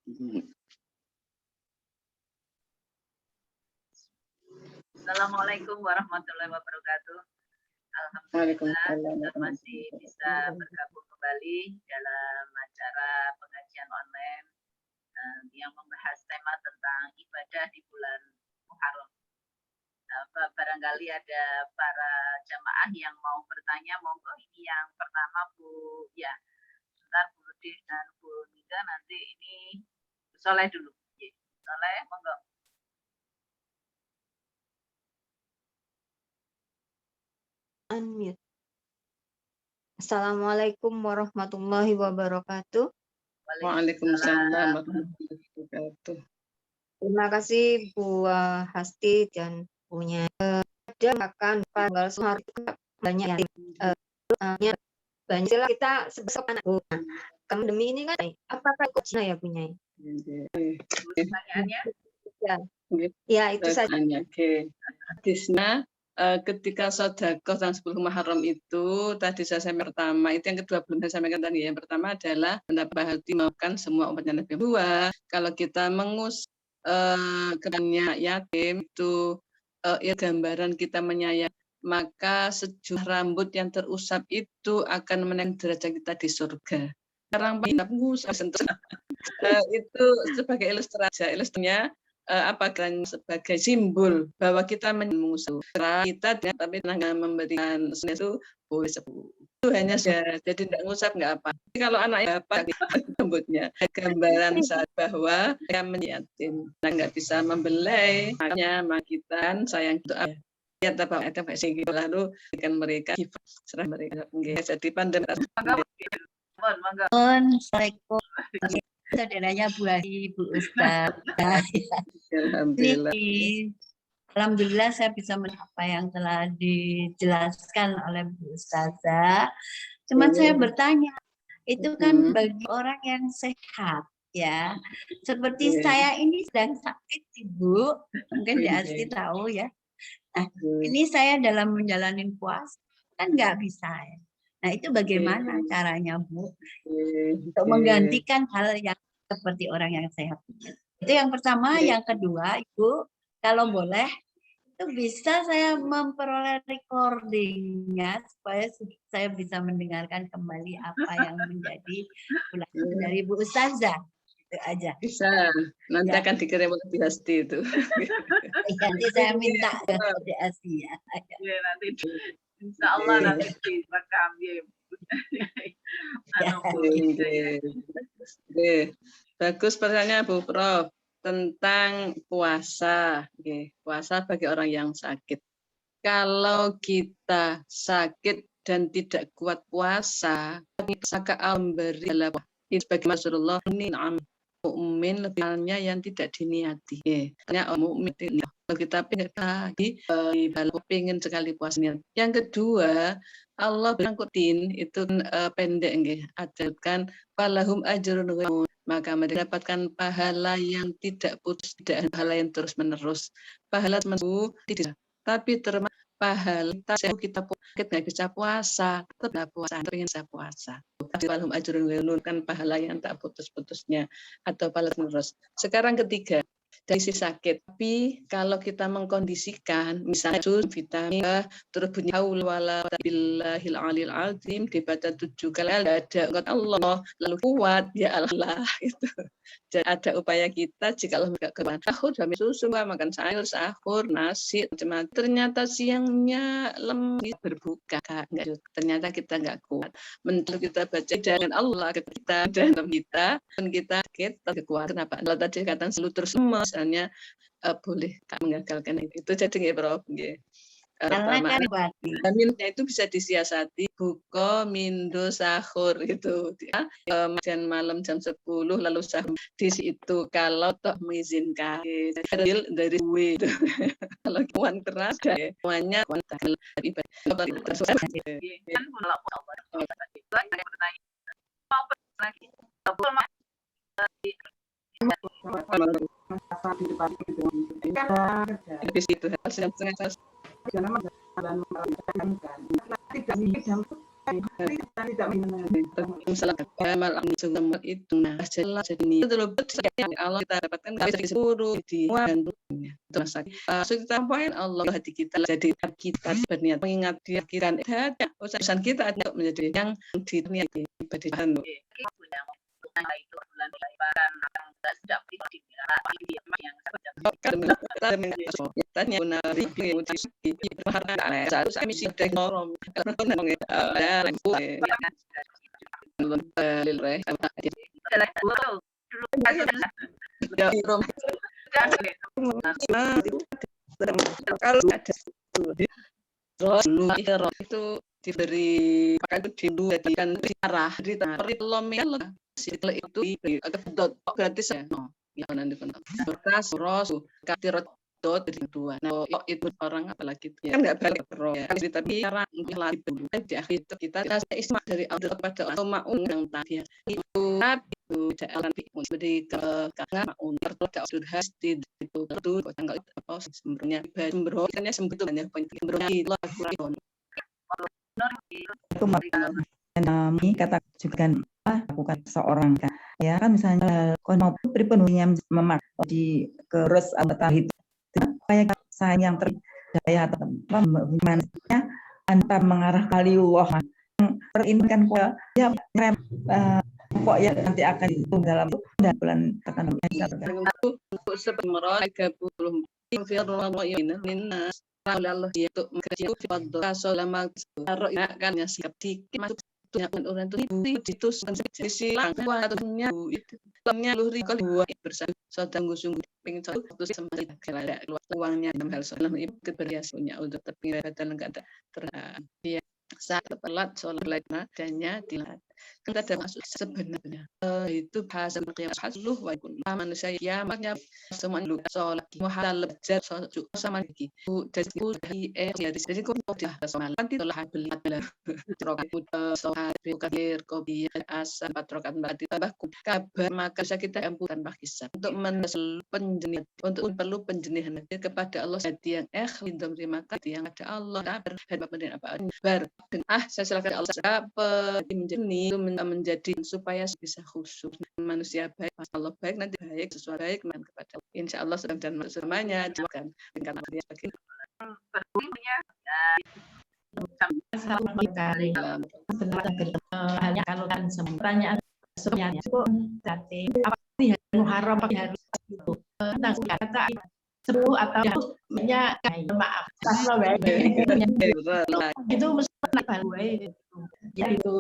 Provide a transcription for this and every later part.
Assalamualaikum warahmatullahi wabarakatuh. Alhamdulillah kita masih bisa bergabung kembali dalam acara pengajian online yang membahas tema tentang ibadah di bulan Muharram. Barangkali ada para jamaah yang mau bertanya, monggo. Ini yang pertama Bu, ya, sebentar Bu Rudi dan Bu Nida, nanti ini Bu Soleh dulu. Bu Soleh, monggo. Unmute. Assalamualaikum warahmatullahi wabarakatuh. Waalaikumsalam warahmatullahi wabarakatuh. Terima kasih Bu Hasti dan punya ada makan tanggal hari banyak yang banyak kita sebesar anak pandemi ini kan apakah Cina ya punya? Pertanyaannya? Ya itu saja. Oke. Hadisnya ketika sedekah tanggal 10 Muharram itu tadi saya sampaikan pertama, itu yang kedua belum saya sampaikan tadi. Yang pertama adalah mendapat hati makan semua umatnya Nabi. Kedua, kalau kita kerannya yatim itu gambaran kita menyayang, maka sejumlah rambut yang terusap itu akan menaik derajat kita di surga. Sekarang itu sebagai ilustrasinya sebagai simbol bahwa kita mengusung kita tapi tidak memberikan itu boleh itu hanya saja, jadi tidak ngusap nggak apa. Jadi kalau anaknya apa rambutnya gambaran saat bahwa dia menyatim, nggak bisa membelai, makanya makitan sayang itu ya apa ada versi gitu lalu dengan mereka serah mereka jadi pandemi. Assalamualaikum. Saudaranya Bu Hadi, Bu Ustaz. Alhamdulillah. Alhamdulillah saya bisa apa yang telah dijelaskan oleh Bu Ustazah. Cuma saya bertanya, itu kan bagi orang yang sehat ya. Seperti saya ini sedang sakit Ibu, mungkin ya Asti tahu ya. Nah, ini saya dalam menjalani puasa kan nggak bisa ya. Nah, itu bagaimana caranya Bu untuk menggantikan hal yang seperti orang yang sehat? Itu yang pertama. Yang kedua, Ibu, kalau boleh, itu bisa saya memperoleh recordingnya supaya saya bisa mendengarkan kembali apa yang menjadi ulasan dari Bu Ustazah. Itu aja. Bisa, nanti akan dikirim oleh Bu Hasti itu. Nanti saya minta ke Bu Hasti ya. Ya, nanti insya Allah nanti direkam ya. Bagus pertanyaan Bu Prof tentang puasa. Puasa bagi orang yang sakit. Kalau kita sakit dan tidak kuat puasa, maka memberi sebagai Rasulullah ini mukmin lebihnya yang tidak diniati. Tanya mukmin kalau kita pengen sekali puasanya. Yang kedua, Allah berangkutin itu pendek nggih. Ajarkan falahum ajrun maka mereka dapatkan pahala yang tidak putus, tidak pahala yang terus menerus. Pahala tidak, tapi termasuk pahala kita nggak bisa puasa, tetap puasa, pengen saya puasa. Falahum ajrun kan pahala yang tak putus-putusnya atau pahala terus. Sekarang ketiga, dari sisi sakit. Tapi kalau kita mengkondisikan, misalnya vitamin, terus bunyi haul wala billahil alil azim dibaca 7 kali, ada Allah, lalu kuat ya Allah itu. Jadi ada upaya kita jika enggak kekuatan sahur, susu, makan sayur, sahur, nasi, macam-macam. Ternyata siangnya lemah berbuka, enggak. Ternyata kita enggak kuat. Menurut kita baca dengan Allah kita dalam kita, dan kita sakit, kekuatan apa? Kalau tadi kata selalu terus misalnya boleh mengagalkan itu. Jadi nggih Prof nggih. Vitaminnya itu bisa disiasati buka mindo sahur itu dan malam jam 10 lalu sahur di situ kalau toh mengizinkan dari gue itu kalau kawan keras semuanya di situ Salah amal semua itu nah jelas jadi ini itu loh Allah kita dapatkan dari seluruh di gantunya itu masa sudah tampain Allah hati kita jadi kita berniat mengingat kita urusan kita ada menjadi yang di dunia ibadah yang itu bulan lebaran akan sedap yang tanya nari harus misi teknologi kalau ada itu diberi pakai itu dijadikan arah di tanah itu gratis ya yang nanti berkas ros katirot dari dua nah itu orang apalagi kan nggak balik ya tapi cara lagi dulu di akhir itu kita isma dari Allah kepada Allah maun yang tadi itu jalan seperti ke karena maun tertulis sudah itu tanggal itu sebenarnya sembrohnya sebetulnya sembrohnya itu kami kata juga kan lakukan seorang kan ya kan misalnya kalau penuhnya di kerus anggota itu supaya saya yang terdaya atau bagaimana antar mengarah kali Allah teringinkan ya kok ya nanti akan itu dalam bulan tekan untuk sebenarnya 30 Allah itu mengerjakan fadl selama kan ya sikap dikit masuk orang itu sisi waktunya itu luri kalau bersama sedang sungguh pengen terus sama ada uangnya dalam hal soal itu keberhasilannya untuk tapi kadang enggak ada dia saat telat soal adanya dilat kita ada masuk sebenarnya itu bahasa hasluh wa manusia ya maknya semua lu soal muhal lejar sama lagi dari jadi kok udah soal nanti telah beli rokat soal kafir kopi asal patrokat berarti tambah kabar maka bisa kita ampunan pakisah untuk penjenihan untuk perlu penjenihan kepada Allah jadi yang dan terima kasih yang ada Allah apa saya silakan Allah apa menjadi menjadi supaya bisa khusyuk manusia baik Allah baik nanti baik sesuai baik kepada insya Allah sedang dan semuanya bukan tingkat dia sebagai hanya kalau kan pertanyaan sebenarnya apa sih Muharram harus itu tentang kata sepuh atau banyak maaf itu mesti ya itu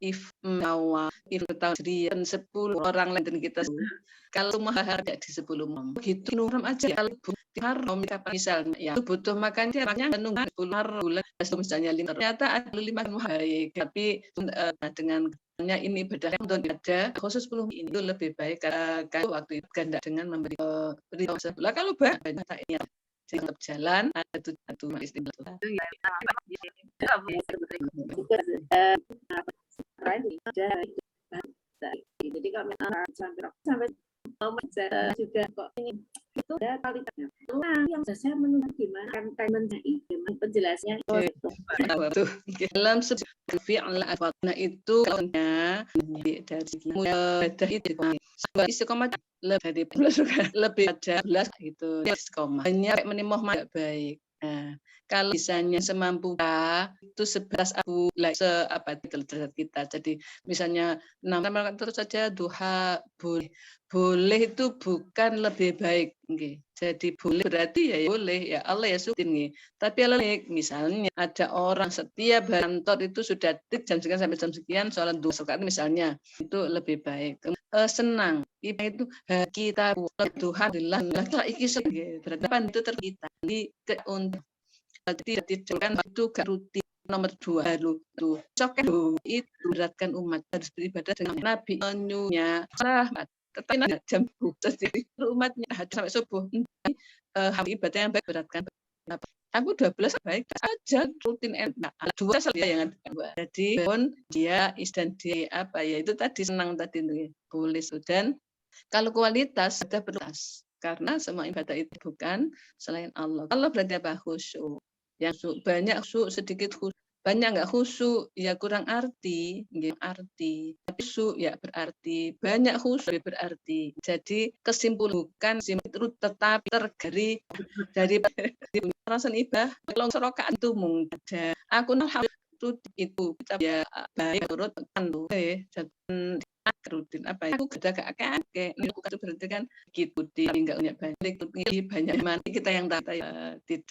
if tahun 10 orang lain kita kalau semua harga di 10 begitu nuram aja kalau haram misalnya ya butuh makan caranya nunggu 10 bulan misalnya ternyata ada 5 baik tapi dengan ini beda untuk ada khusus 10 ini lebih baik kalau waktu itu ganda dengan memberi sebelah kalau banyak ya tetap jalan ada satu istilah jadi kalau sampai juga kok ini itu ada kualitasnya. Yang saya menunggu gimana kan gimana penjelasannya itu dalam fi'il afadna itu kalaunya dari mudah itu istiqomah lebih aja belas itu istiqomah hanya menimoh baik. Nah, kalau misalnya semampu itu 11 abu apa derajat kita. Jadi misalnya 6 terus saja duha boleh itu bukan lebih baik. Okay. Jadi boleh berarti ya boleh ya Allah ya sutin nih. Tapi Allah misalnya ada orang setiap kantor itu sudah jam sekian sampai jam sekian sholat 2 rakaat misalnya itu lebih baik. Senang itu kita duha adalah iki berarti itu terkita di untuk tidak itu gak rutin nomor 2 itu coknya itu beratkan umat harus beribadah dengan Nabi menyunya rahmat tetapi jam jadi umatnya sampai subuh ibadah yang baik beratkan aku 12 baik aja rutin enak 2 saja yang ada jadi pun dia dan dia apa ya itu tadi senang tadi boleh dan kalau kualitas ada berkualitas karena semua ibadah itu bukan selain Allah. Allah berarti apa? Khusyuk. Yang banyak khusyuk, sedikit khusyuk. Banyak nggak khusyuk, ya kurang arti, arti. Khusyuk ya berarti, banyak khusyuk berarti. Jadi kesimpulan bukan itu tetapi tergari dari rasan ibah, long serokaan itu mungkin ada. Aku itu kita ya baik menurut kan tuh, rutin apa ya? Aku gak kakek, aku berarti kan gitu, enggak banyak mana kita yang tidak